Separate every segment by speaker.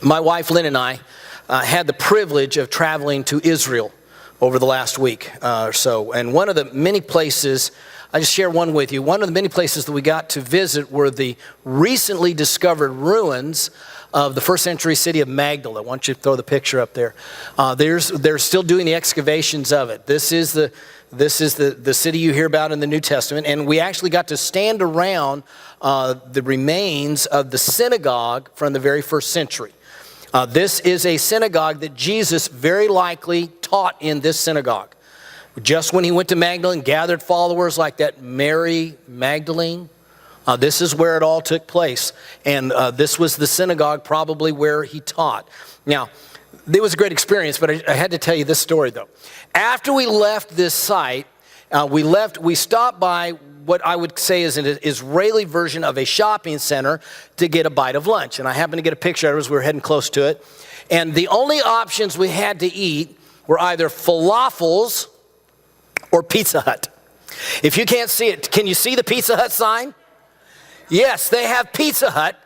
Speaker 1: My wife Lynn and I had the privilege of traveling to Israel over the last week or so. And one of the many places, I just share one with you, one of the many places that we got to visit were the recently discovered ruins of the first century city of Magdala. Why don't you throw the picture up there? They're still doing the excavations of it. This is the city you hear about in the New Testament. And we actually got to stand around the remains of the synagogue from the very first century. This is a synagogue that Jesus very likely taught in this synagogue. Just when he went to Magdala and gathered followers like that Mary Magdalene, this is where it all took place. And this was the synagogue probably where he taught. Now, it was a great experience, but I had to tell you this story though. After we left this site, we stopped by what I would say is an Israeli version of a shopping center to get a bite of lunch. And I happened to get a picture of it as we were heading close to it. And the only options we had to eat were either falafels or Pizza Hut. If you can't see it, can you see the Pizza Hut sign? Yes, they have Pizza Hut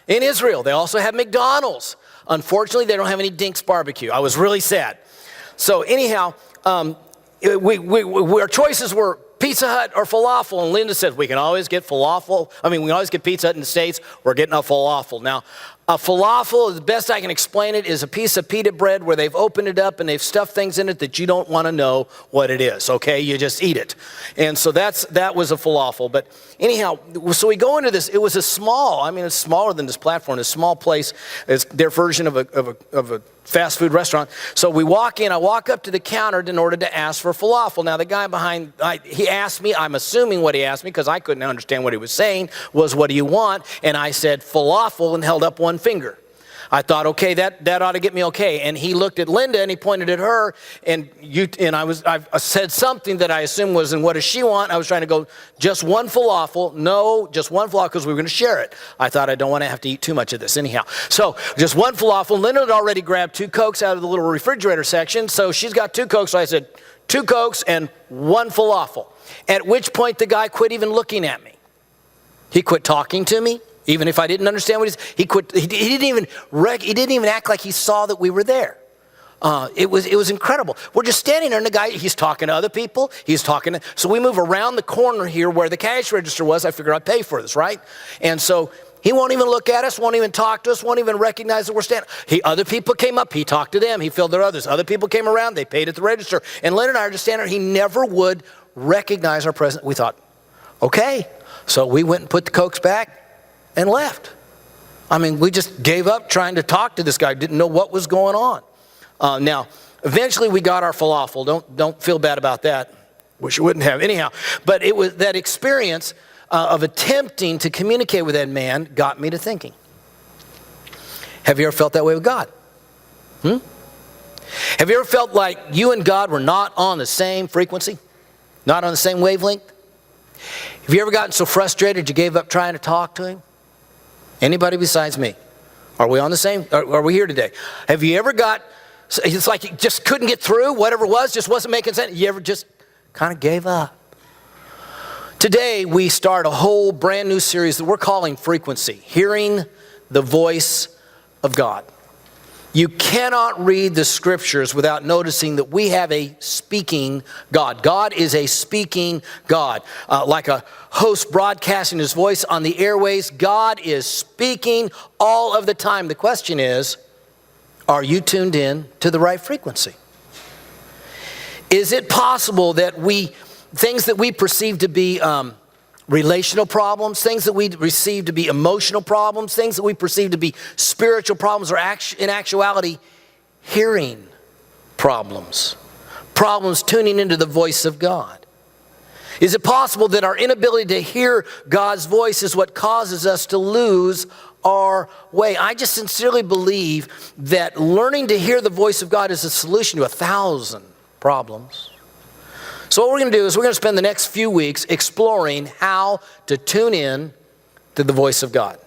Speaker 1: in Israel. They also have McDonald's. Unfortunately, they don't have any Dink's barbecue. I was really sad. So anyhow, our choices were Pizza Hut or falafel, and Linda says we can always get falafel. We can always get Pizza Hut in the States. We're getting a falafel. Now, a falafel, the best I can explain it, is a piece of pita bread where they've opened it up and they've stuffed things in it that you don't want to know what it is, okay? You just eat it. And so that was a falafel. But anyhow, so we go into this. It was it's smaller than this platform, a small place. It's their version of a fast food restaurant. So we walk in. I walk up to the counter in order to ask for falafel. Now, the guy behind, he asked me, I'm assuming what he asked me because I couldn't understand what he was saying, was what do you want? And I said falafel and held up one finger. I thought, okay, that ought to get me okay. And he looked at Linda and he pointed at her, and I said something that I assumed was, and what does she want? I was trying to go, just one falafel. No, just one falafel because we were going to share it. I thought I don't want to have to eat too much of this anyhow. So just one falafel. Linda had already grabbed 2 Cokes out of the little refrigerator section. So she's got 2 Cokes. So I said, 2 Cokes and 1 falafel. At which point the guy quit even looking at me. He quit talking to me. Even if I didn't understand what he quit. He didn't even act like he saw that we were there. It was incredible. We're just standing there, and the guy, he's talking to other people. So we move around the corner here where the cash register was. I figure I'd pay for this, right? And so he won't even look at us, won't even talk to us, won't even recognize that we're standing. Other people came up, he talked to them, he filled their others. Other people came around, they paid at the register. And Lynn and I are just standing there. He never would recognize our presence. We thought, okay. So we went and put the Cokes back and left. We just gave up trying to talk to this guy. Didn't know what was going on. Now, eventually we got our falafel. Don't feel bad about that. Wish you wouldn't have. Anyhow, but it was that experience of attempting to communicate with that man got me to thinking. Have you ever felt that way with God? Have you ever felt like you and God were not on the same frequency? Not on the same wavelength? Have you ever gotten so frustrated you gave up trying to talk to him? Anybody besides me? Are we on the same? Are we here today? Have you ever it's like you just couldn't get through, whatever it was, just wasn't making sense? You ever just kind of gave up? Today, we start a whole brand new series that we're calling Frequency, Hearing the Voice of God. You cannot read the scriptures without noticing that we have a speaking God. God is a speaking God. Like a host broadcasting his voice on the airways, God is speaking all of the time. The question is, are you tuned in to the right frequency? Is it possible that things that we perceive to be relational problems, things that we perceive to be emotional problems, things that we perceive to be spiritual problems, are in actuality hearing problems tuning into the voice of God? Is it possible that our inability to hear God's voice is what causes us to lose our way? I just sincerely believe that learning to hear the voice of God is a solution to 1,000 problems. So what we're going to do is we're going to spend the next few weeks exploring how to tune in to the voice of God.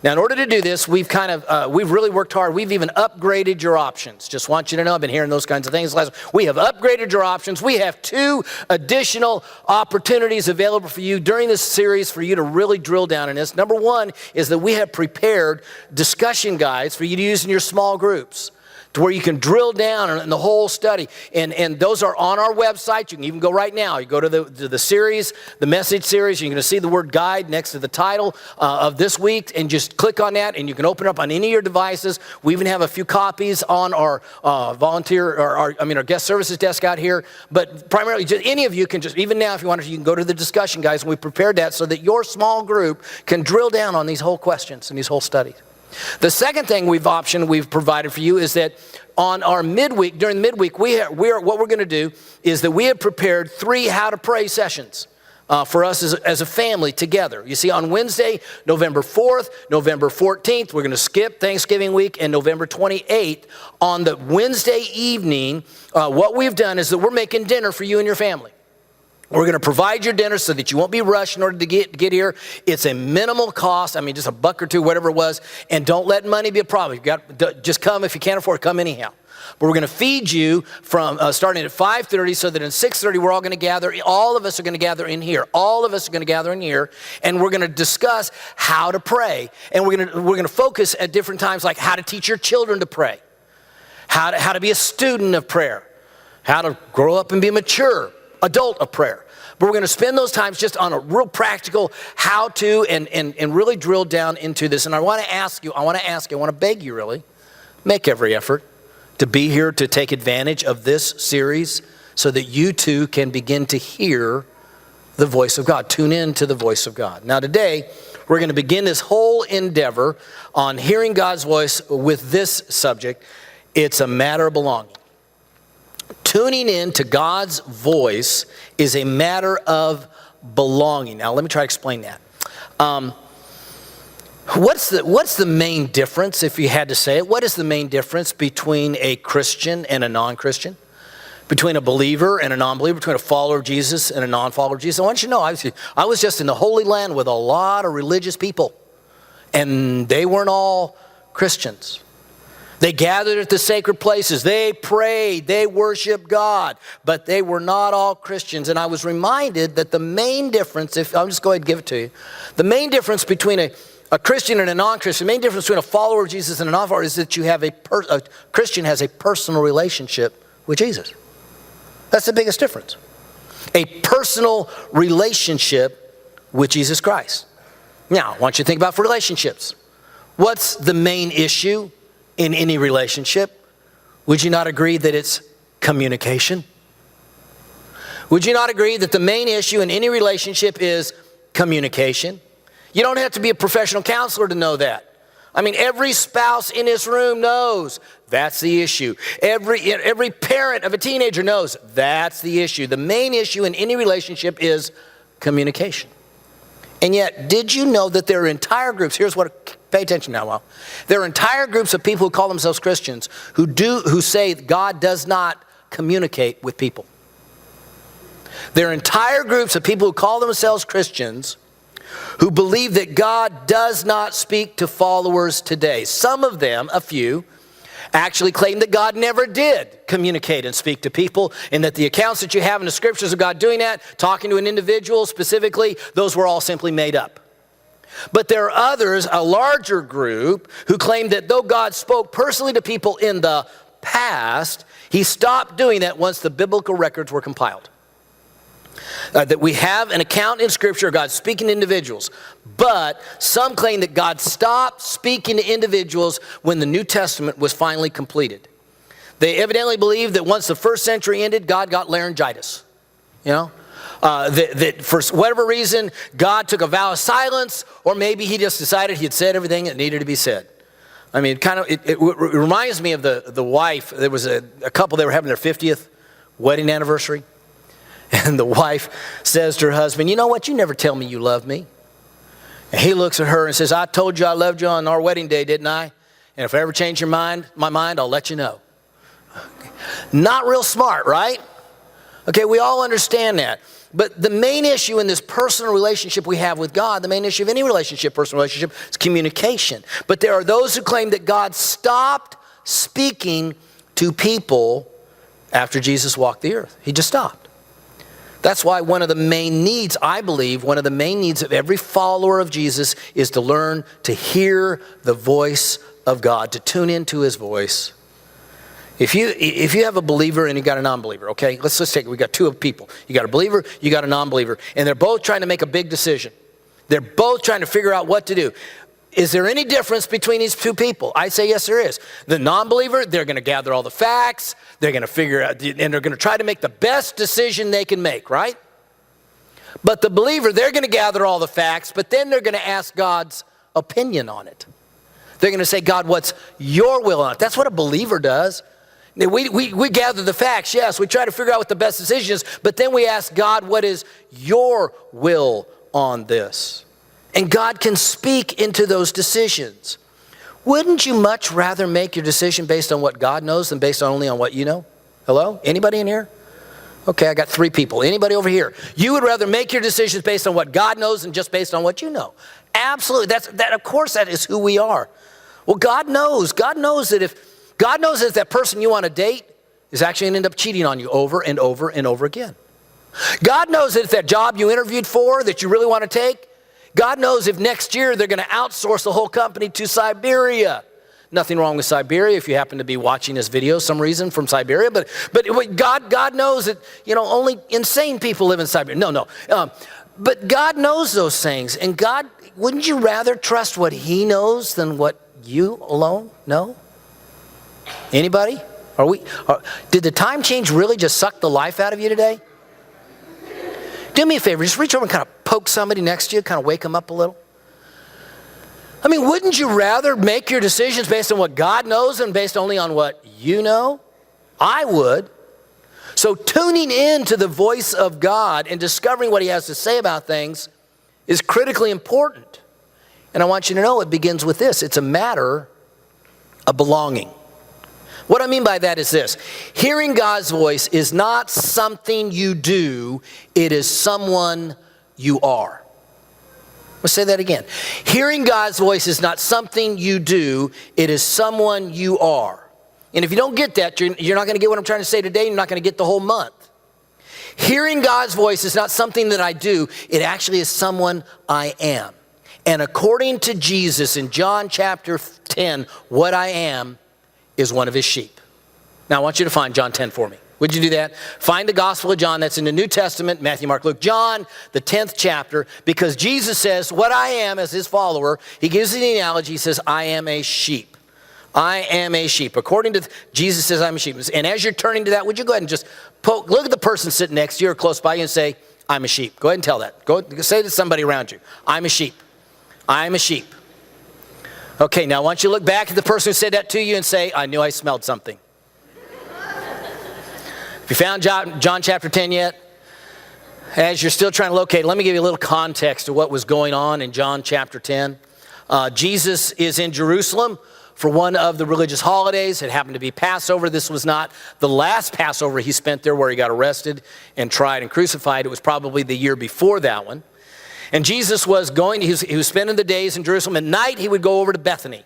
Speaker 1: Now, in order to do this, we've really worked hard. We've even upgraded your options. Just want you to know, I've been hearing those kinds of things. We have upgraded your options. We have 2 additional opportunities available for you during this series for you to really drill down in this. Number 1 is that we have prepared discussion guides for you to use in your small groups, to where you can drill down in the whole study. And those are on our website. You can even go right now. You go to the series, the message series. You're going to see the word guide next to the title of this week. And just click on that, and you can open it up on any of your devices. We even have a few copies on our our guest services desk out here. But primarily, just any of you can just, even now if you want to, you can go to the discussion guides. And we prepared that so that your small group can drill down on these whole questions and these whole studies. The second thing we've provided for you is that on our midweek, during the midweek, what we're going to do is that we have prepared 3 how to pray sessions for us as a family together. You see, on Wednesday, November 4th, November 14th, we're going to skip Thanksgiving week, and November 28th, on the Wednesday evening, what we've done is that we're making dinner for you and your family. We're going to provide your dinner so that you won't be rushed in order to get here. It's a minimal cost. Just $1 or $2, whatever it was. And don't let money be a problem. Just come. If you can't afford it, come anyhow. But we're going to feed you from starting at 5:30, so that at 6:30 we're all going to gather. All of us are going to gather in here. All of us are going to gather in here, and we're going to discuss how to pray. And we're going to focus at different times, like how to teach your children to pray, how to be a student of prayer, how to grow up and be a mature adult of prayer. But we're going to spend those times just on a real practical how to and really drill down into this. And I want to beg you really, make every effort to be here to take advantage of this series so that you too can begin to hear the voice of God. Tune in to the voice of God. Now today, we're going to begin this whole endeavor on hearing God's voice with this subject. It's a matter of belonging. Tuning in to God's voice is a matter of belonging. Now, let me try to explain that. What's the main difference, if you had to say it? What is the main difference between a Christian and a non-Christian? Between a believer and a non-believer? Between a follower of Jesus and a non-follower of Jesus? I want you to know, I was just in the Holy Land with a lot of religious people, and they weren't all Christians. They gathered at the sacred places. They prayed. They worshiped God. But they were not all Christians. And I was reminded that the main difference, I'll just go ahead and give it to you. The main difference between a Christian and a non-Christian, the main difference between a follower of Jesus and a non-follower is that you have a Christian has a personal relationship with Jesus. That's the biggest difference. A personal relationship with Jesus Christ. Now, I want you to think about relationships. What's the main issue in any relationship? Would you not agree that it's communication? Would you not agree that the main issue in any relationship is communication? You don't have to be a professional counselor to know that. Every spouse in this room knows that's the issue. Every parent of a teenager knows that's the issue. The main issue in any relationship is communication. And yet, did you know that there are entire groups, pay attention now, well. There are entire groups of people who call themselves Christians who say God does not communicate with people. There are entire groups of people who call themselves Christians who believe that God does not speak to followers today. Some of them, a few, actually claim that God never did communicate and speak to people, and that the accounts that you have in the scriptures of God doing that, talking to an individual specifically, those were all simply made up. But there are others, a larger group, who claim that though God spoke personally to people in the past, he stopped doing that once the biblical records were compiled. That we have an account in Scripture of God speaking to individuals, but some claim that God stopped speaking to individuals when the New Testament was finally completed. They evidently believe that once the first century ended, God got laryngitis. That for whatever reason, God took a vow of silence, or maybe he just decided he had said everything that needed to be said. It reminds me of the wife. There was a couple, they were having their 50th wedding anniversary. And the wife says to her husband, "You know what? You never tell me you love me." And he looks at her and says, "I told you I loved you on our wedding day, didn't I? And if I ever change my mind, I'll let you know." Not real smart, right? Okay, we all understand that. But the main issue in this personal relationship we have with God, the main issue of any relationship, personal relationship, is communication. But there are those who claim that God stopped speaking to people after Jesus walked the earth. He just stopped. That's why one of the main needs, I believe, one of the main needs of every follower of Jesus is to learn to hear the voice of God, to tune into his voice. If you have a believer and you got a non-believer, okay, let's take it. We got two people. You got a believer, you got a non-believer, and they're both trying to make a big decision. They're both trying to figure out what to do. Is there any difference between these two people? I say yes, there is. The non-believer, they're going to gather all the facts, they're going to figure out, and they're going to try to make the best decision they can make, right? But the believer, they're going to gather all the facts, but then they're going to ask God's opinion on it. They're going to say, God, what's your will on it? That's what a believer does. We gather the facts, yes. We try to figure out what the best decision is, but then we ask God, what is your will on this? And God can speak into those decisions. Wouldn't you much rather make your decision based on what God knows than based only on what you know? Hello? Anybody in here? Okay, I got 3 people. Anybody over here? You would rather make your decisions based on what God knows than just based on what you know. Absolutely. Of course, that is who we are. Well, God knows. God knows that if that person you want to date is actually going to end up cheating on you over and over and over again. God knows that if that job you interviewed for that you really want to take, God knows if next year they're going to outsource the whole company to Siberia. Nothing wrong with Siberia if you happen to be watching this video some reason from Siberia, but God knows that, only insane people live in Siberia. No. But God knows those things, and God, wouldn't you rather trust what he knows than what you alone know? Anybody? Did the time change really just suck the life out of you today? Do me a favor, just reach over and kind of poke somebody next to you, kind of wake them up a little. I mean, wouldn't you rather make your decisions based on what God knows than based only on what you know? I would. So tuning in to the voice of God and discovering what he has to say about things is critically important. And I want you to know it begins with this. It's a matter of belonging. What I mean by that is this. Hearing God's voice is not something you do. It is someone you are. Let's say that again. Hearing God's voice is not something you do. It is someone you are. And if you don't get that, you're not going to get what I'm trying to say today. You're not going to get the whole month. Hearing God's voice is not something that I do. It actually is someone I am. And according to Jesus in John chapter 10, what I am is one of his sheep. Now I want you to find John 10 for me. Would you do that? Find the Gospel of John. That's in the New Testament, Matthew, Mark, Luke, John, the 10th chapter, because Jesus says what I am as his follower. He gives the analogy. He says, I am a sheep. I am a sheep. According to Jesus says I'm a sheep. And as you're turning to that, would you go ahead and just look at the person sitting next to you or close by you and say, I'm a sheep. Go ahead and tell that. Go say to somebody around you, I'm a sheep. I'm a sheep. Okay, now I want you to look back at the person who said that to you and say, I knew I smelled something. If you found John chapter 10 yet, as you're still trying to locate, let me give you a little context of what was going on in John chapter 10. Jesus is in Jerusalem for one of the religious holidays. It happened to be Passover. This was not the last Passover he spent there where he got arrested and tried and crucified. It was probably the year before that one. And Jesus was he was spending the days in Jerusalem. At night, he would go over to Bethany.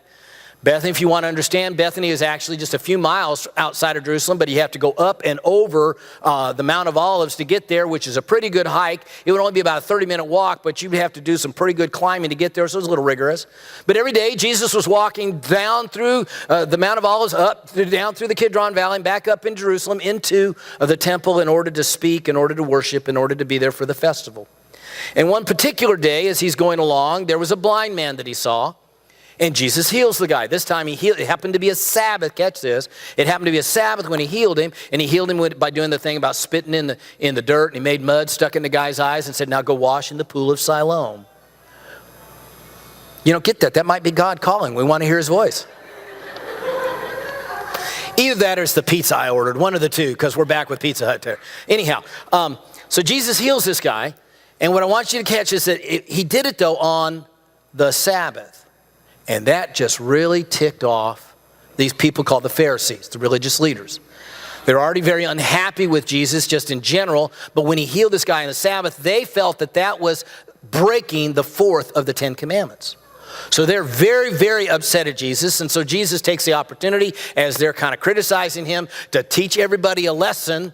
Speaker 1: Bethany, if you want to understand, Bethany is actually just a few miles outside of Jerusalem, but you have to go up and over the Mount of Olives to get there, which is a pretty good hike. It would only be about a 30-minute walk, but you'd have to do some pretty good climbing to get there, so it was a little rigorous. But every day, Jesus was walking down through the Mount of Olives, down through the Kidron Valley, and back up in Jerusalem into the temple in order to speak, in order to worship, in order to be there for the festival. And one particular day, as he's going along, there was a blind man that he saw, and Jesus heals the guy. This time it happened to be a Sabbath. Catch this. It happened to be a Sabbath when he healed him, and he healed him by doing the thing about spitting in the dirt, and he made mud, stuck in the guy's eyes, and said, now go wash in the pool of Siloam. You don't get that. That might be God calling. We want to hear his voice. Either that or it's the pizza I ordered, one of the two, because we're back with Pizza Hut there. Anyhow, so Jesus heals this guy. And what I want you to catch is that he did it, though, on the Sabbath. And that just really ticked off these people called the Pharisees, the religious leaders. They're already very unhappy with Jesus just in general, but when he healed this guy on the Sabbath, they felt that that was breaking the fourth of the 10 Commandments. So they're very, very upset at Jesus, and so Jesus takes the opportunity, as they're kind of criticizing him, to teach everybody a lesson,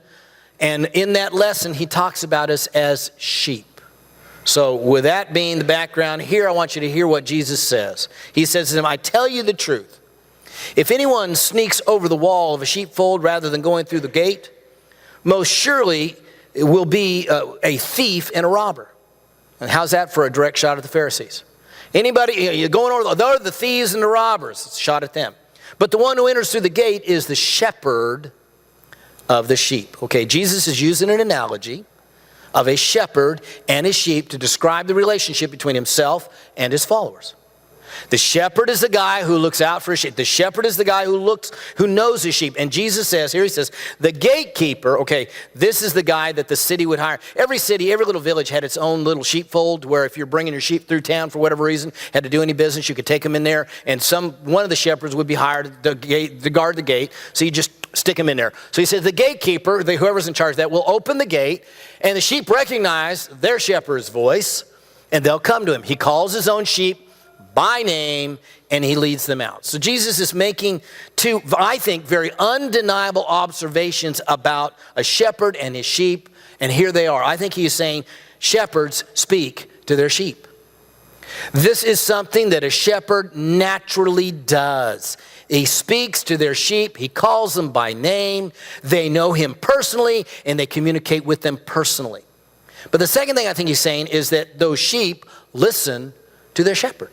Speaker 1: and in that lesson, he talks about us as sheep. So with that being the background, here I want you to hear what Jesus says. He says to them, I tell you the truth. If anyone sneaks over the wall of a sheepfold rather than going through the gate, most surely it will be a thief and a robber. And how's that for a direct shot at the Pharisees? Anybody, you're going over, they're the thieves and the robbers. It's a shot at them. But the one who enters through the gate is the shepherd of the sheep. Okay, Jesus is using an analogy of a shepherd and his sheep to describe the relationship between himself and his followers. The shepherd is the guy who looks out for his sheep. The shepherd is the guy who knows his sheep. And Jesus says, here he says, the gatekeeper, okay, this is the guy that the city would hire. Every city, every little village had its own little sheepfold where if you're bringing your sheep through town for whatever reason, had to do any business, you could take them in there. And one of the shepherds would be hired to guard the gate. So you just stick them in there. So he says the gatekeeper, whoever's in charge of that, will open the gate, and the sheep recognize their shepherd's voice, and they'll come to him. He calls his own sheep by name, and he leads them out. So Jesus is making two, I think, very undeniable observations about a shepherd and his sheep, and here they are. I think he is saying shepherds speak to their sheep. This is something that a shepherd naturally does. He speaks to their sheep. He calls them by name. They know him personally, and they communicate with them personally. But the second thing I think he's saying is that those sheep listen to their shepherd.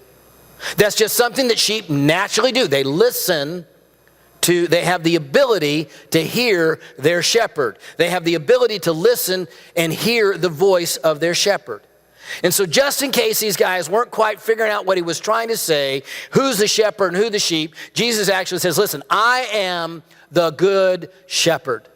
Speaker 1: That's just something that sheep naturally do. They they have the ability to hear their shepherd. They have the ability to listen and hear the voice of their shepherd. And so just in case these guys weren't quite figuring out what he was trying to say, who's the shepherd and who the sheep, Jesus actually says, listen, I am the good shepherd.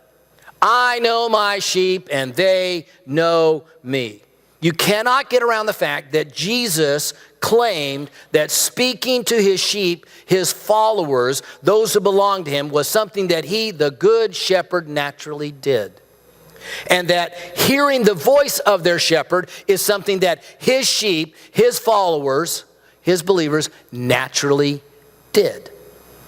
Speaker 1: I know my sheep and they know me. You cannot get around the fact that Jesus claimed that speaking to his sheep, his followers, those who belonged to him, was something that he, the good shepherd, naturally did. And that hearing the voice of their shepherd is something that his sheep, his followers, his believers naturally did.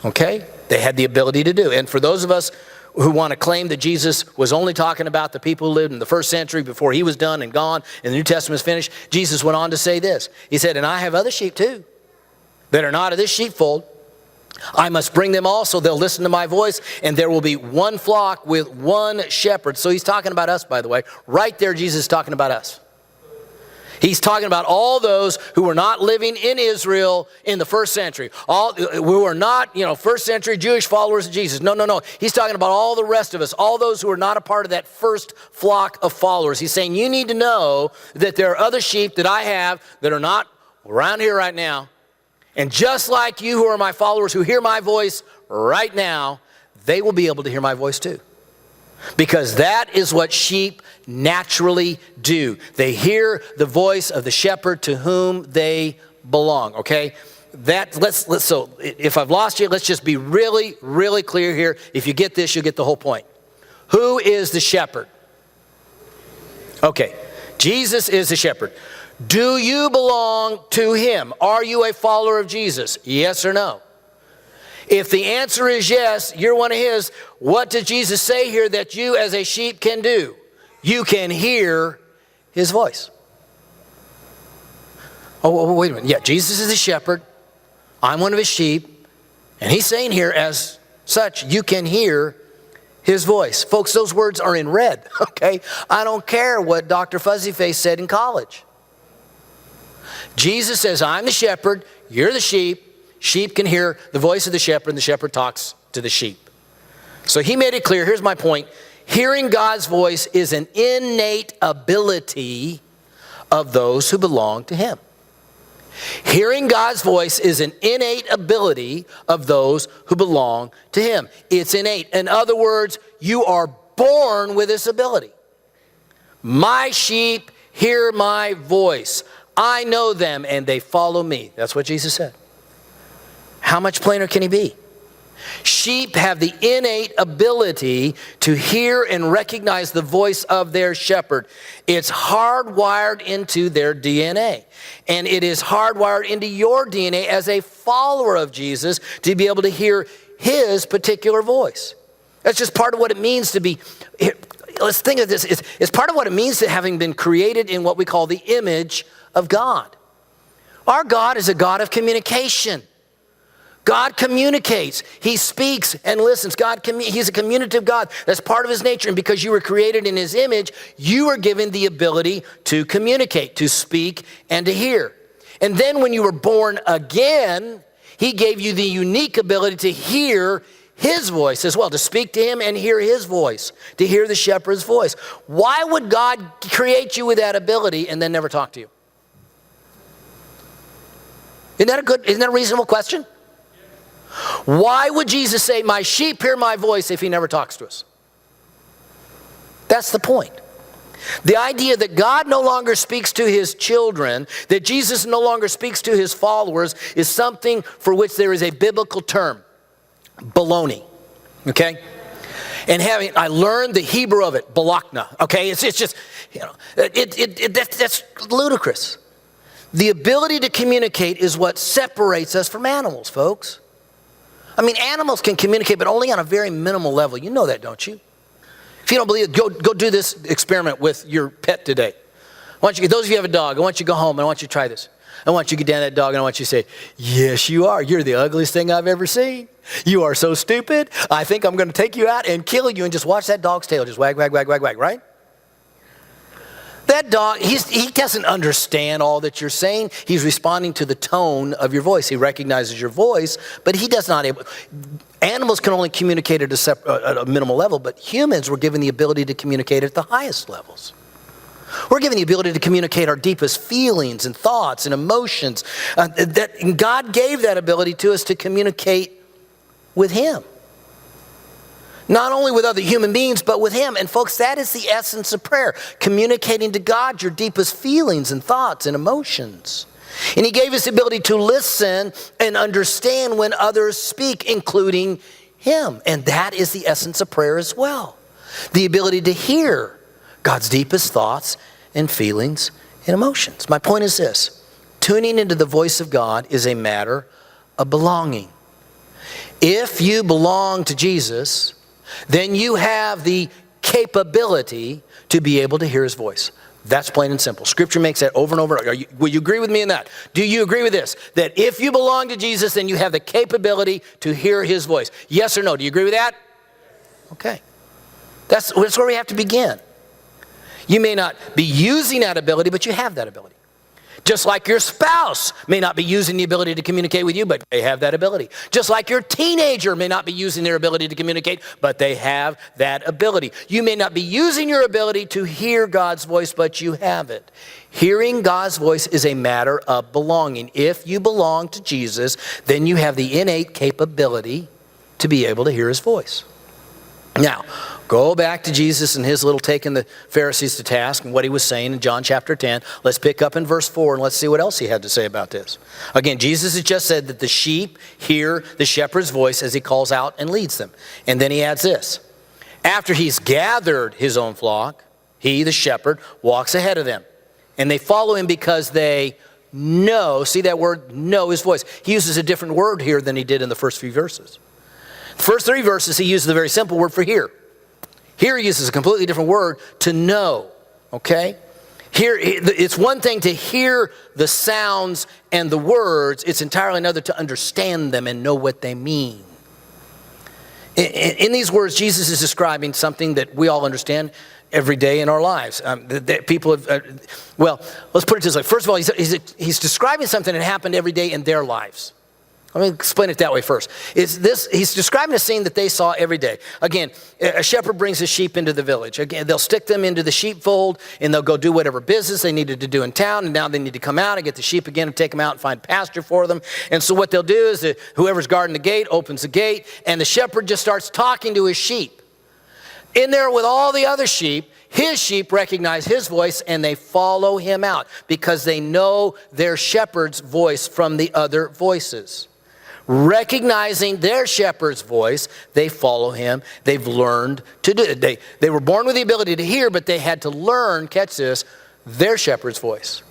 Speaker 1: Okay? They had the ability to do. And for those of us who want to claim that Jesus was only talking about the people who lived in the first century before he was done and gone and the New Testament was finished, Jesus went on to say this. He said, and I have other sheep too that are not of this sheepfold. I must bring them also. They'll listen to my voice, and there will be one flock with one shepherd. So he's talking about us, by the way. Right there, Jesus is talking about us. He's talking about all those who were not living in Israel in the first century. All who are not, first century Jewish followers of Jesus. No. He's talking about all the rest of us, all those who are not a part of that first flock of followers. He's saying, you need to know that there are other sheep that I have that are not around here right now. And just like you who are my followers who hear my voice right now, they will be able to hear my voice too. Because that is what sheep naturally do. They hear the voice of the shepherd to whom they belong, okay? So if I've lost you, let's just be really, really clear here. If you get this, you'll get the whole point. Who is the shepherd? Okay, Jesus is the shepherd. Do you belong to him? Are you a follower of Jesus? Yes or no? If the answer is yes, you're one of his, what does Jesus say here that you as a sheep can do? You can hear his voice. Oh, wait a minute. Yeah, Jesus is a shepherd. I'm one of his sheep. And he's saying here, as such, you can hear his voice. Folks, those words are in red, okay? I don't care what Dr. Fuzzyface said in college. Jesus says, I'm the shepherd, you're the sheep. Sheep can hear the voice of the shepherd, and the shepherd talks to the sheep. So he made it clear, here's my point. Hearing God's voice is an innate ability of those who belong to him. Hearing God's voice is an innate ability of those who belong to him. It's innate. In other words, you are born with this ability. My sheep hear my voice. I know them and they follow me. That's what Jesus said. How much plainer can he be? Sheep have the innate ability to hear and recognize the voice of their shepherd. It's hardwired into their DNA. And it is hardwired into your DNA as a follower of Jesus to be able to hear his particular voice. That's just part of what it means to be. Let's think of this. It's part of what it means to having been created in what we call the image of God. Our God is a God of communication. God communicates. He speaks and listens. He's a communicative God. That's part of his nature. And because you were created in his image, you were given the ability to communicate, to speak, and to hear. And then when you were born again, he gave you the unique ability to hear his voice as well, to speak to him and hear his voice, to hear the shepherd's voice. Why would God create you with that ability and then never talk to you? Isn't that a reasonable question? Why would Jesus say, my sheep hear my voice, if he never talks to us? That's the point. The idea that God no longer speaks to his children, that Jesus no longer speaks to his followers, is something for which there is a biblical term. Baloney. Okay? And I learned the Hebrew of it, balakna. Okay? It's just, that's ludicrous. The ability to communicate is what separates us from animals, folks. I mean, animals can communicate, but only on a very minimal level. You know that, don't you? If you don't believe it, go do this experiment with your pet today. Those of you who have a dog, I want you to go home and I want you to try this. I want you to get down to that dog and I want you to say, yes, you are. You're the ugliest thing I've ever seen. You are so stupid. I think I'm going to take you out and kill you, and just watch that dog's tail just wag, wag, wag, wag, wag, right? That dog, he doesn't understand all that you're saying. He's responding to the tone of your voice. He recognizes your voice, but he does not able. Animals can only communicate at a minimal level, but humans were given the ability to communicate at the highest levels. We're given the ability to communicate our deepest feelings and thoughts and emotions. And God gave that ability to us to communicate with him. Not only with other human beings, but with him. And folks, that is the essence of prayer. Communicating to God your deepest feelings and thoughts and emotions. And he gave us the ability to listen and understand when others speak, including him. And that is the essence of prayer as well. The ability to hear God's deepest thoughts and feelings and emotions. My point is this. Tuning into the voice of God is a matter of belonging. If you belong to Jesus, then you have the capability to be able to hear his voice. That's plain and simple. Scripture makes that over and over. Will you agree with me in that? Do you agree with this? That if you belong to Jesus, then you have the capability to hear his voice. Yes or no? Do you agree with that? Okay. That's where we have to begin. You may not be using that ability, but you have that ability. Just like your spouse may not be using the ability to communicate with you, but they have that ability. Just like your teenager may not be using their ability to communicate, but they have that ability. You may not be using your ability to hear God's voice, but you have it. Hearing God's voice is a matter of belonging. If you belong to Jesus, then you have the innate capability to be able to hear his voice. Now, go back to Jesus and his little taking the Pharisees to task and what he was saying in John chapter 10. Let's pick up in verse 4 and let's see what else he had to say about this. Again, Jesus has just said that the sheep hear the shepherd's voice as he calls out and leads them. And then he adds this. After he's gathered his own flock, he, the shepherd, walks ahead of them. And they follow him because they know, see that word, know his voice. He uses a different word here than he did in the first few verses. The first 3 verses, he uses the very simple word for hear. Here he uses a completely different word, to know, okay? Here, it's one thing to hear the sounds and the words. It's entirely another to understand them and know what they mean. In these words, Jesus is describing something that we all understand every day in our lives. People have, well, let's put it this way. First of all, he's describing something that happened every day in their lives. Let me explain it that way first. He's describing a scene that they saw every day. Again, a shepherd brings his sheep into the village. Again, they'll stick them into the sheepfold and they'll go do whatever business they needed to do in town. And now they need to come out and get the sheep again and take them out and find pasture for them. And so what they'll do is that whoever's guarding the gate opens the gate and the shepherd just starts talking to his sheep. In there with all the other sheep, his sheep recognize his voice and they follow him out because they know their shepherd's voice from the other voices. Recognizing their shepherd's voice, they follow him. They've learned to do it. They were born with the ability to hear, but they had to learn, catch this, their shepherd's voice.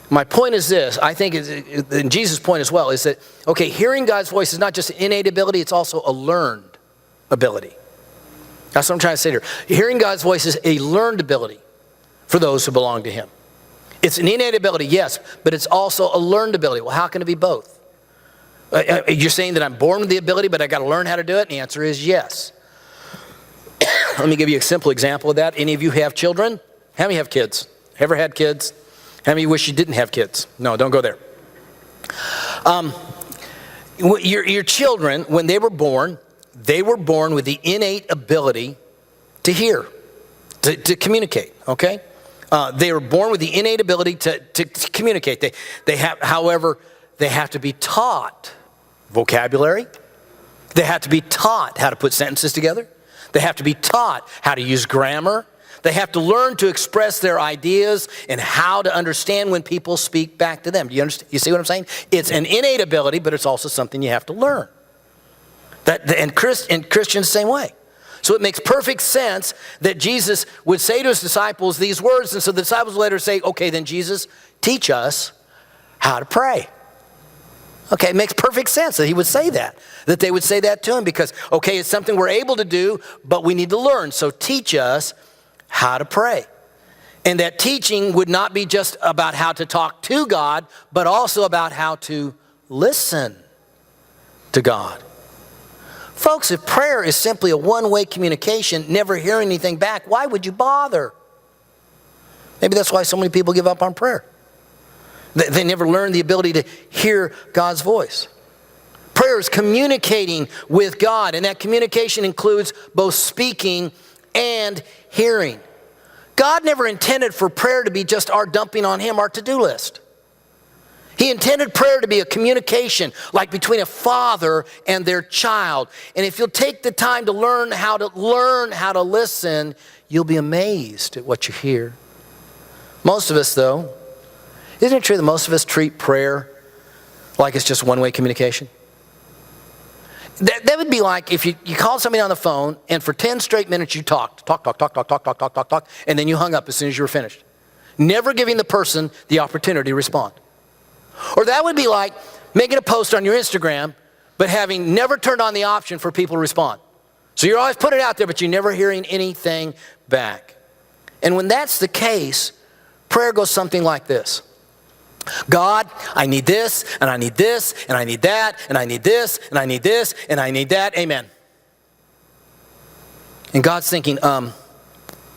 Speaker 1: My point is this, I think, and Jesus' point as well, is that, okay, hearing God's voice is not just an innate ability, it's also a learned ability. That's what I'm trying to say here. Hearing God's voice is a learned ability for those who belong to him. It's an innate ability, yes, but it's also a learned ability. Well, how can it be both? You're saying that I'm born with the ability, but I got to learn how to do it? And the answer is yes. Let me give you a simple example of that. Any of you have children? How many have kids? Ever had kids? How many wish you didn't have kids? No, don't go there. Your children, when they were born with the innate ability to hear, to communicate, okay? They were born with the innate ability to communicate. However, they have to be taught vocabulary. They have to be taught how to put sentences together. They have to be taught how to use grammar. They have to learn to express their ideas and how to understand when people speak back to them. Do you understand? You see what I'm saying? It's an innate ability, but it's also something you have to learn. And Christians the same way. So it makes perfect sense that Jesus would say to his disciples these words, and so the disciples would later say, okay, then Jesus, teach us how to pray. Okay, it makes perfect sense that he would say that they would say that to him because, okay, it's something we're able to do, but we need to learn. So teach us how to pray. And that teaching would not be just about how to talk to God, but also about how to listen to God. Folks, if prayer is simply a one-way communication, never hearing anything back, why would you bother? Maybe that's why so many people give up on prayer. They never learn the ability to hear God's voice. Prayer is communicating with God, and that communication includes both speaking and hearing. God never intended for prayer to be just our dumping on him our to-do list. He intended prayer to be a communication like between a father and their child. And if you'll take the time to learn how to listen, you'll be amazed at what you hear. Most of us, though, isn't it true that most of us treat prayer like it's just one-way communication? That would be like if you called somebody on the phone and for 10 straight minutes you talk, and then you hung up as soon as you were finished, never giving the person the opportunity to respond. Or that would be like making a post on your Instagram, but having never turned on the option for people to respond. So you're always putting it out there, but you're never hearing anything back. And when that's the case, prayer goes something like this. God, I need this, and I need this, and I need that, and I need this, and I need this, and I need that. Amen. And God's thinking,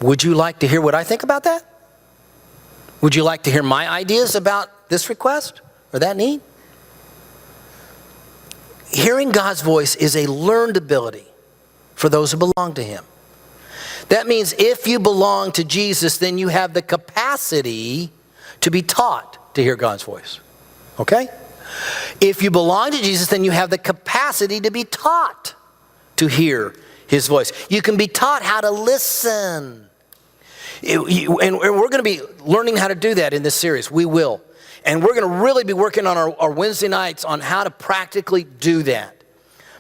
Speaker 1: would you like to hear what I think about that? Would you like to hear my ideas about this request or that need? Hearing God's voice is a learned ability for those who belong to him. That means if you belong to Jesus, then you have the capacity to be taught to hear God's voice. Okay? If you belong to Jesus, then you have the capacity to be taught to hear his voice. You can be taught how to listen. And we're going to be learning how to do that in this series. We will. And we're going to really be working on our Wednesday nights on how to practically do that.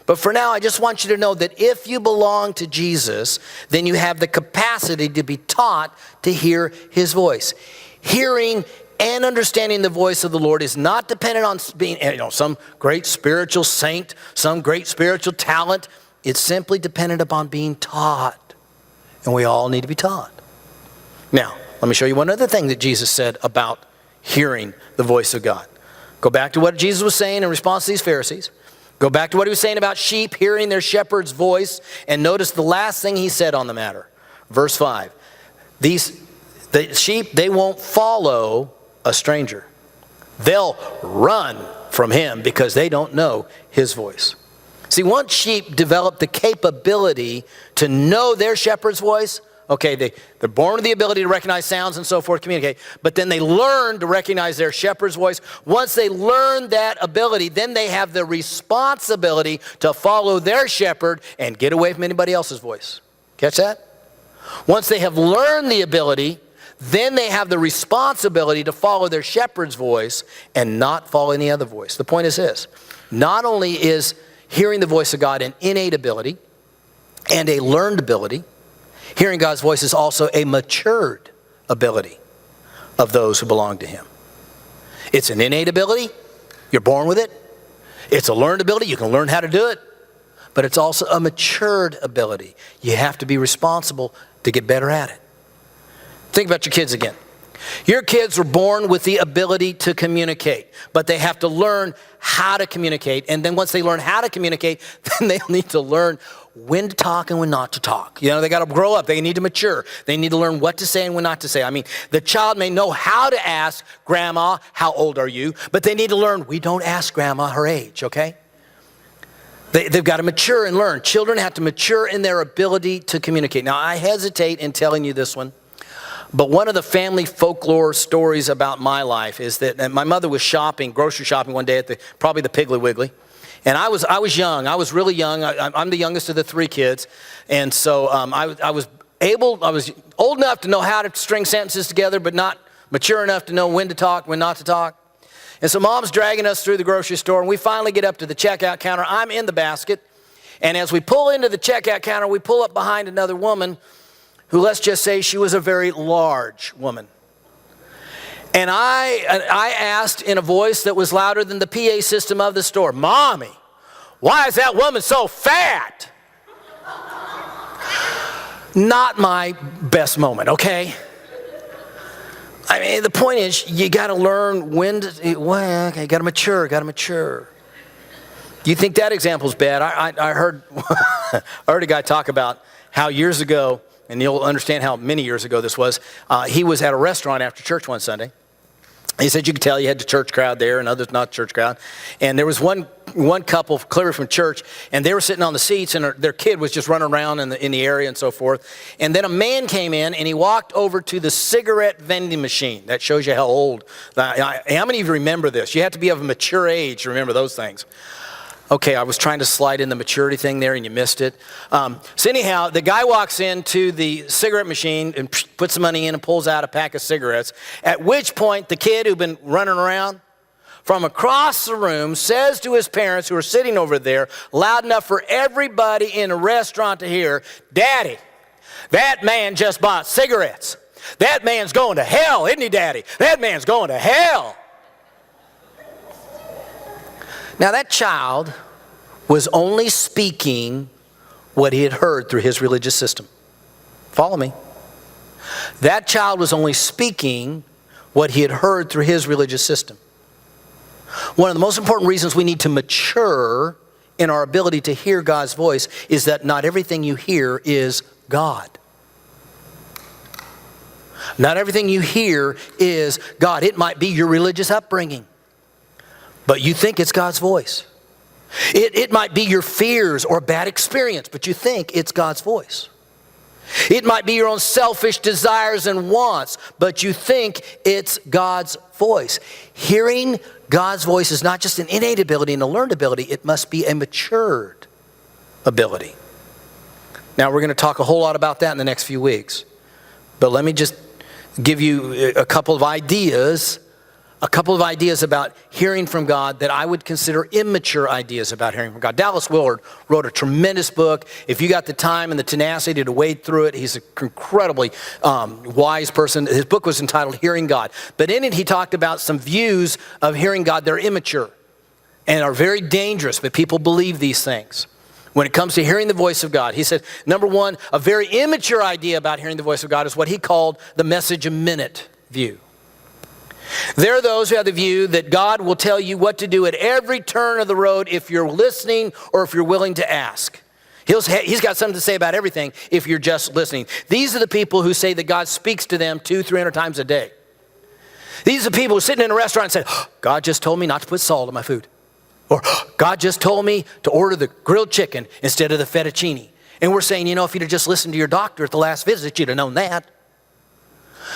Speaker 1: But for now, I just want you to know that if you belong to Jesus, then you have the capacity to be taught to hear his voice. Hearing and understanding the voice of the Lord is not dependent on being, some great spiritual saint, some great spiritual talent. It's simply dependent upon being taught. And we all need to be taught. Now, let me show you one other thing that Jesus said about hearing the voice of God. Go back to what Jesus was saying in response to these Pharisees. Go back to what he was saying about sheep hearing their shepherd's voice. And notice the last thing he said on the matter. Verse 5. The sheep, they won't follow a stranger. They'll run from him because they don't know his voice. See, once sheep develop the capability to know their shepherd's voice, okay, they're born with the ability to recognize sounds and so forth, communicate, but then they learn to recognize their shepherd's voice. Once they learn that ability, then they have the responsibility to follow their shepherd and get away from anybody else's voice. Catch that? Once they have learned the ability, then they have the responsibility to follow their shepherd's voice and not follow any other voice. The point is this. Not only is hearing the voice of God an innate ability and a learned ability, hearing God's voice is also a matured ability of those who belong to him. It's an innate ability. You're born with it. It's a learned ability. You can learn how to do it. But it's also a matured ability. You have to be responsible to get better at it. Think about your kids again. Your kids were born with the ability to communicate, but they have to learn how to communicate. And then once they learn how to communicate, then they'll need to learn when to talk and when not to talk. You know, they got to grow up. They need to mature. They need to learn what to say and when not to say. I mean, the child may know how to ask grandma, how old are you? But they need to learn, we don't ask grandma her age, okay? They've got to mature and learn. Children have to mature in their ability to communicate. Now, I hesitate in telling you this one, but one of the family folklore stories about my life is that my mother was shopping, grocery shopping one day at probably the Piggly Wiggly. And I was young. I was really young. I'm the youngest of the three kids. And so I was old enough to know how to string sentences together, but not mature enough to know when to talk, when not to talk. And so mom's dragging us through the grocery store, and we finally get up to the checkout counter. I'm in the basket. And as we pull into the checkout counter, we pull up behind another woman who, let's just say, she was a very large woman. And I asked in a voice that was louder than the PA system of the store, Mommy, why is that woman so fat? Not my best moment, okay? I mean, the point is, you got to learn when to, well, okay, got to mature. Do you think that example's bad? I heard a guy talk about how years ago, and you'll understand how many years ago this was, he was at a restaurant after church one Sunday. He said you could tell you had the church crowd there and others not church crowd. And there was one couple clearly from church, and they were sitting on the seats, and their kid was just running around in the area and so forth. And then a man came in, and he walked over to the cigarette vending machine. That shows you how old. How many of you remember this? You have to be of a mature age to remember those things. Okay, I was trying to slide in the maturity thing there and you missed it. So anyhow, the guy walks into the cigarette machine and puts the money in and pulls out a pack of cigarettes, at which point the kid who'd been running around from across the room says to his parents who are sitting over there, loud enough for everybody in a restaurant to hear, Daddy, that man just bought cigarettes. That man's going to hell, isn't he, Daddy? That man's going to hell. Now, that child was only speaking what he had heard through his religious system. Follow me. That child was only speaking what he had heard through his religious system. One of the most important reasons we need to mature in our ability to hear God's voice is that not everything you hear is God. Not everything you hear is God. It might be your religious upbringing, but you think it's God's voice. It might be your fears or bad experience, but you think it's God's voice. It might be your own selfish desires and wants, but you think it's God's voice. Hearing God's voice is not just an innate ability and a learned ability, it must be a matured ability. Now, we're going to talk a whole lot about that in the next few weeks, but let me just give you a couple of ideas about hearing from God that I would consider immature ideas about hearing from God. Dallas Willard wrote a tremendous book. If you got the time and the tenacity to wade through it, he's an incredibly wise person. His book was entitled Hearing God. But in it, he talked about some views of hearing God that are immature and are very dangerous, but people believe these things. When it comes to hearing the voice of God, he said, number one, a very immature idea about hearing the voice of God is what he called the message a minute view. There are those who have the view that God will tell you what to do at every turn of the road if you're listening or if you're willing to ask. He's got something to say about everything if you're just listening. These are the people who say that God speaks to them 200-300 times a day. These are the people who are sitting in a restaurant and say, God just told me not to put salt in my food. Or God just told me to order the grilled chicken instead of the fettuccine. And we're saying, if you'd have just listened to your doctor at the last visit, you'd have known that.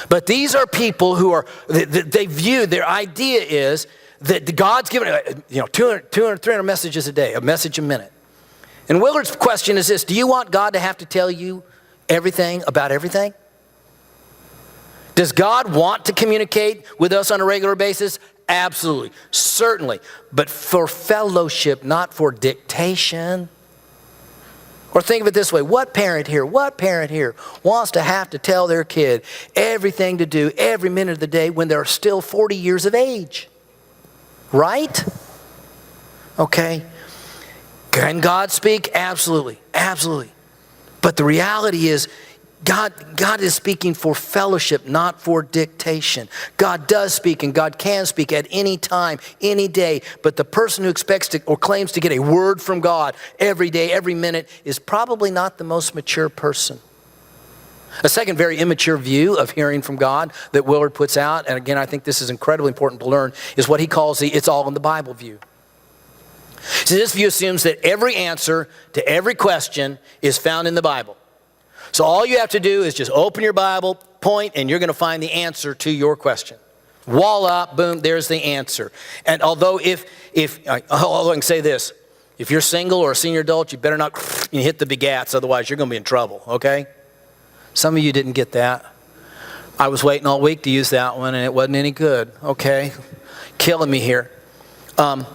Speaker 1: But these are people who are, they view, their idea is that God's given, 200, 300 messages a day, a message a minute. And Willard's question is this: do you want God to have to tell you everything about everything? Does God want to communicate with us on a regular basis? Absolutely. Certainly. But for fellowship, not for dictation. Or think of it this way. What parent here wants to have to tell their kid everything to do every minute of the day when they're still 40 years of age? Right? Okay. Can God speak? Absolutely. Absolutely. But the reality is, God is speaking for fellowship, not for dictation. God does speak, and God can speak at any time, any day. But the person who expects to or claims to get a word from God every day, every minute, is probably not the most mature person. A second very immature view of hearing from God that Willard puts out, and again, I think this is incredibly important to learn, is what he calls the "it's all in the Bible" view. See, this view assumes that every answer to every question is found in the Bible. So all you have to do is just open your Bible, point, and you're going to find the answer to your question. Voila, boom, there's the answer. And although I can say this, if you're single or a senior adult, you better not hit the begats, otherwise you're going to be in trouble, okay? Some of you didn't get that. I was waiting all week to use that one, and it wasn't any good, okay? Killing me here. I'm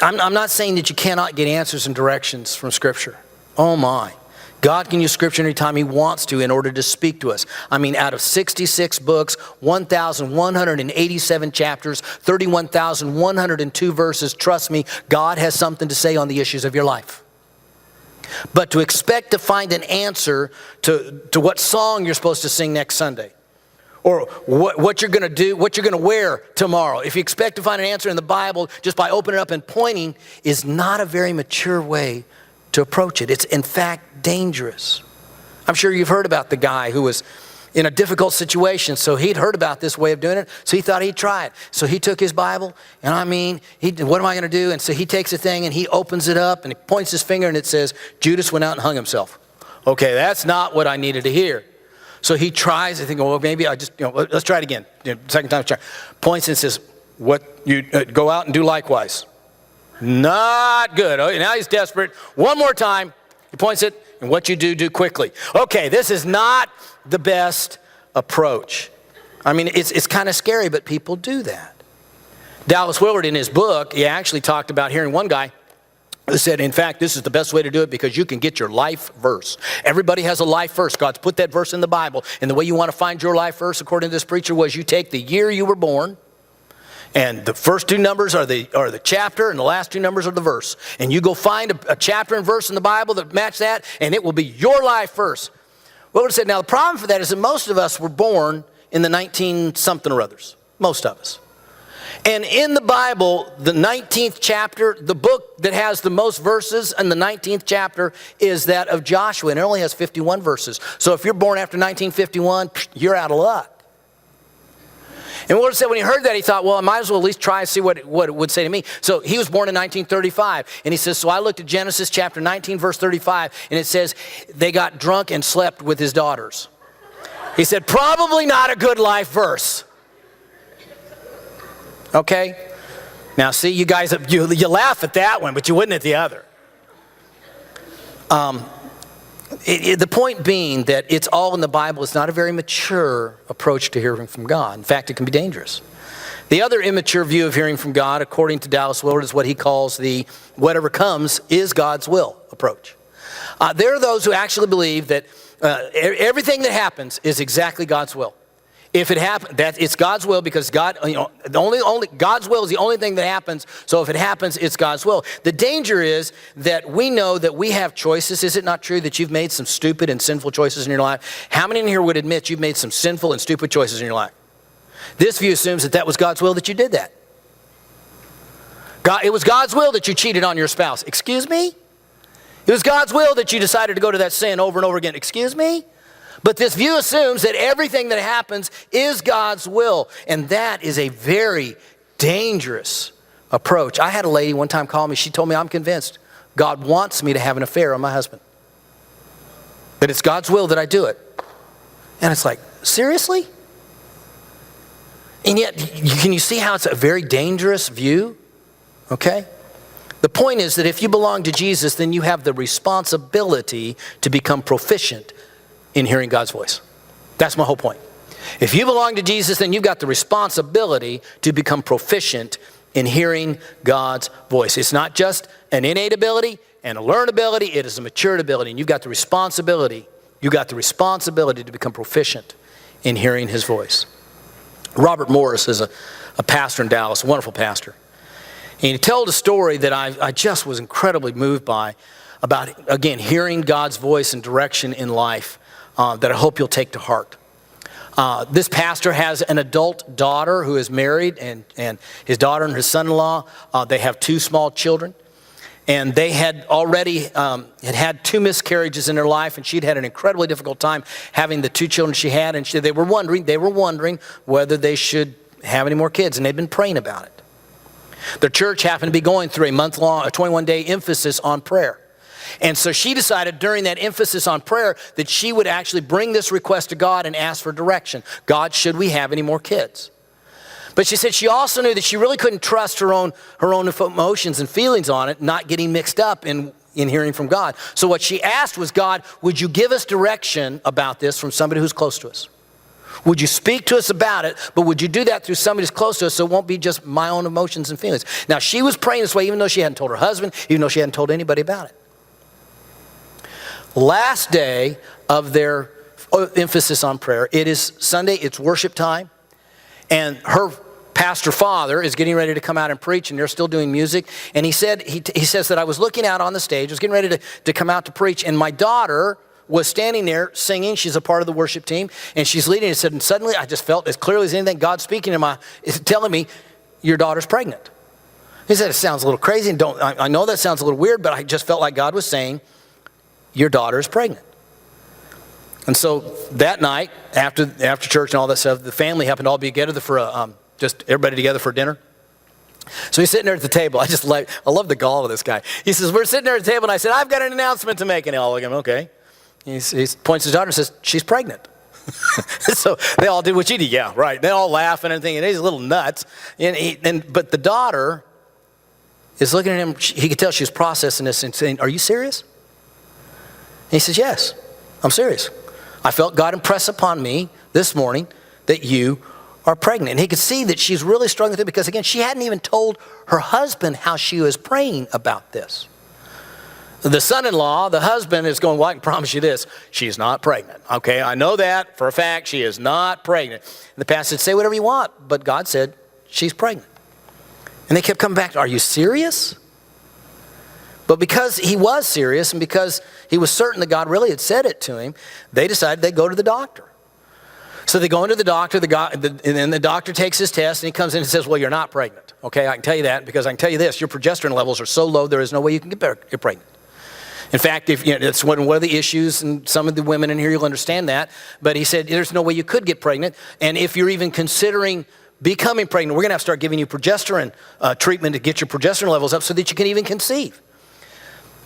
Speaker 1: not saying that you cannot get answers and directions from Scripture. Oh my. God can use Scripture anytime He wants to in order to speak to us. I mean, out of 66 books, 1,187 chapters, 31,102 verses, trust me, God has something to say on the issues of your life. But to expect to find an answer to what song you're supposed to sing next Sunday, or what you're going to do, what you're going to wear tomorrow, if you expect to find an answer in the Bible just by opening it up and pointing, is not a very mature way to approach it. It's in fact dangerous. I'm sure you've heard about the guy who was in a difficult situation, so he'd heard about this way of doing it, so he thought he'd try it. So he took his Bible, and what am I going to do? And so he takes a thing and he opens it up and he points his finger and it says, Judas went out and hung himself. Okay, that's not what I needed to hear. So he tries, I think, well, maybe let's try it again. Second time, try. Points and says, go out and do likewise. Not good. Okay, now he's desperate. One more time. He points it, and what you do quickly. Okay, this is not the best approach. I mean, it's kind of scary, but people do that. Dallas Willard, in his book, he actually talked about hearing one guy who said, in fact, this is the best way to do it because you can get your life verse. Everybody has a life verse. God's put that verse in the Bible. And the way you want to find your life verse, according to this preacher, was you take the year you were born, and the first two numbers are the chapter, and the last two numbers are the verse. And you go find a chapter and verse in the Bible that match that, and it will be your life verse. Willard said, now the problem for that is that most of us were born in the 19-something or others. Most of us. And in the Bible, the 19th chapter, the book that has the most verses in the 19th chapter is that of Joshua, and it only has 51 verses. So if you're born after 1951, you're out of luck. And Willard said when he heard that, he thought, well, I might as well at least try and see what it would say to me. So he was born in 1935. And he says, so I looked at Genesis chapter 19, verse 35, and it says, they got drunk and slept with his daughters. He said, probably not a good life verse. Okay? Now, see, you guys, you laugh at that one, but you wouldn't at the other. The point being that it's all in the Bible is not a very mature approach to hearing from God. In fact, it can be dangerous. The other immature view of hearing from God, according to Dallas Willard, is what he calls the whatever comes is God's will approach. There are those who actually believe that everything that happens is exactly God's will. If it happens, that it's God's will because God, God's will is the only thing that happens. So if it happens, it's God's will. The danger is that we know that we have choices. Is it not true that you've made some stupid and sinful choices in your life? How many in here would admit you've made some sinful and stupid choices in your life? This view assumes that was God's will that you did that. It was God's will that you cheated on your spouse. Excuse me? It was God's will that you decided to go to that sin over and over again. Excuse me? But this view assumes that everything that happens is God's will. And that is a very dangerous approach. I had a lady one time call me. She told me, I'm convinced God wants me to have an affair on my husband. That it's God's will that I do it. And it's like, seriously? And yet, can you see how it's a very dangerous view? Okay? The point is that if you belong to Jesus, then you have the responsibility to become proficient in hearing God's voice. That's my whole point. If you belong to Jesus, then you've got the responsibility to become proficient in hearing God's voice. It's not just an innate ability and a learned ability, it is a matured ability. And you've got the responsibility to become proficient in hearing his voice. Robert Morris is a pastor in Dallas, a wonderful pastor. And he told a story that I just was incredibly moved by about, again, hearing God's voice and direction in life that I hope you'll take to heart. This pastor has an adult daughter who is married, and his daughter and his son-in-law, they have 2 small children. And they had already had 2 miscarriages in their life, and she'd had an incredibly difficult time having the 2 children she had, and they were wondering whether they should have any more kids, and they'd been praying about it. Their church happened to be going through a 21-day emphasis on prayer. And so she decided during that emphasis on prayer that she would actually bring this request to God and ask for direction. God, should we have any more kids? But she said she also knew that she really couldn't trust her own emotions and feelings on it, not getting mixed up in hearing from God. So what she asked was, God, would you give us direction about this from somebody who's close to us? Would you speak to us about it, but would you do that through somebody who's close to us so it won't be just my own emotions and feelings? Now, she was praying this way even though she hadn't told her husband, even though she hadn't told anybody about it. Last day of their emphasis on prayer, it is Sunday, it's worship time, and her pastor father is getting ready to come out and preach, and they're still doing music. And he says that I was looking out on the stage, I was getting ready to come out to preach, and my daughter was standing there singing. She's a part of the worship team, and she's leading. He said, and suddenly I just felt as clearly as anything, God speaking is telling me, your daughter's pregnant. He said, it sounds a little crazy, and I know that sounds a little weird, but I just felt like God was saying, your daughter is pregnant. And so that night, after church and all that stuff, the family happened to all be together for just everybody together for dinner. So he's sitting there at the table. I love the gall of this guy. He says, we're sitting there at the table, and I said, I've got an announcement to make. And they all look at him, okay. He points to his daughter and says, she's pregnant. So they all did what you did. Yeah, right. They all laugh and everything, and he's a little nuts. But the daughter is looking at him. He could tell she was processing this and saying, are you serious? And he says, yes, I'm serious. I felt God impress upon me this morning that you are pregnant. And he could see that she's really struggling with it because, again, she hadn't even told her husband how she was praying about this. The son-in-law, the husband, is going, well, I can promise you this, she's not pregnant. Okay, I know that for a fact, she is not pregnant. And the pastor said, say whatever you want, but God said, she's pregnant. And they kept coming back to, are you serious? But because he was serious and because he was certain that God really had said it to him, they decided they'd go to the doctor. So they go into the doctor, and then the doctor takes his test, and he comes in and says, well, you're not pregnant. Okay, I can tell you that because I can tell you this, your progesterone levels are so low, there is no way you can get pregnant. In fact, that's one of the issues, and some of the women in here, you'll understand that. But he said, there's no way you could get pregnant. And if you're even considering becoming pregnant, we're going to have to start giving you progesterone treatment to get your progesterone levels up so that you can even conceive.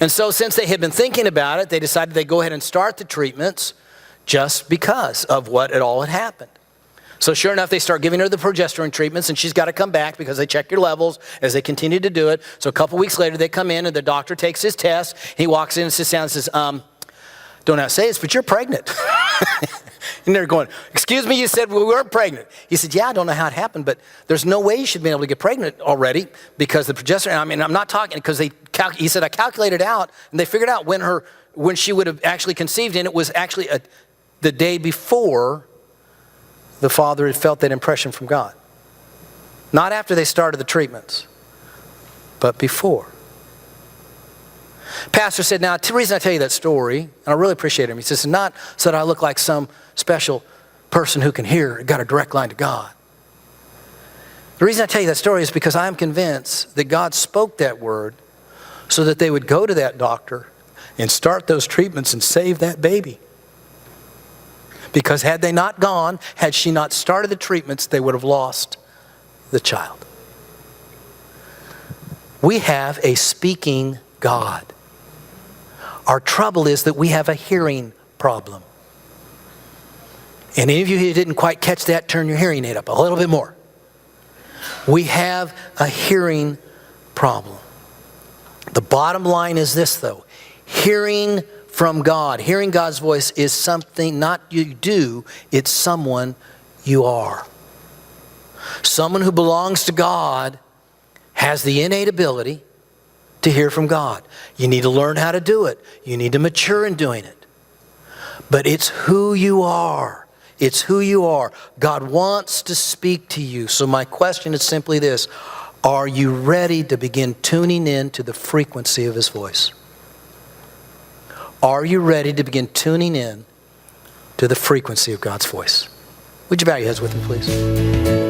Speaker 1: And so since they had been thinking about it, they decided they'd go ahead and start the treatments just because of what it all had happened. So sure enough, they start giving her the progesterone treatments, and she's got to come back because they check your levels as they continue to do it. So a couple weeks later, they come in, and the doctor takes his test. He walks in and sits down and says, don't know how to say this, but you're pregnant. And they're going, excuse me, you said we weren't pregnant. He said, yeah, I don't know how it happened, but there's no way you should be able to get pregnant already because the progesterone, I mean, I'm not talking, because he said, I calculated out, and they figured out when she would have actually conceived, and it was actually the day before the father had felt that impression from God. Not after they started the treatments, but before. Pastor said, now, the reason I tell you that story, and I really appreciate him, he says, not so that I look like some special person who can hear, got a direct line to God. The reason I tell you that story is because I'm convinced that God spoke that word so that they would go to that doctor and start those treatments and save that baby. Because had they not gone, had she not started the treatments, they would have lost the child. We have a speaking God. Our trouble is that we have a hearing problem. And any of you who didn't quite catch that, turn your hearing aid up a little bit more. We have a hearing problem. The bottom line is this, though. Hearing from God, hearing God's voice is something not you do, it's someone you are. Someone who belongs to God has the innate ability to hear from God. You need to learn how to do it. You need to mature in doing it. But it's who you are. It's who you are. God wants to speak to you. So my question is simply this: are you ready to begin tuning in to the frequency of His voice? Are you ready to begin tuning in to the frequency of God's voice? Would you bow your heads with me, please?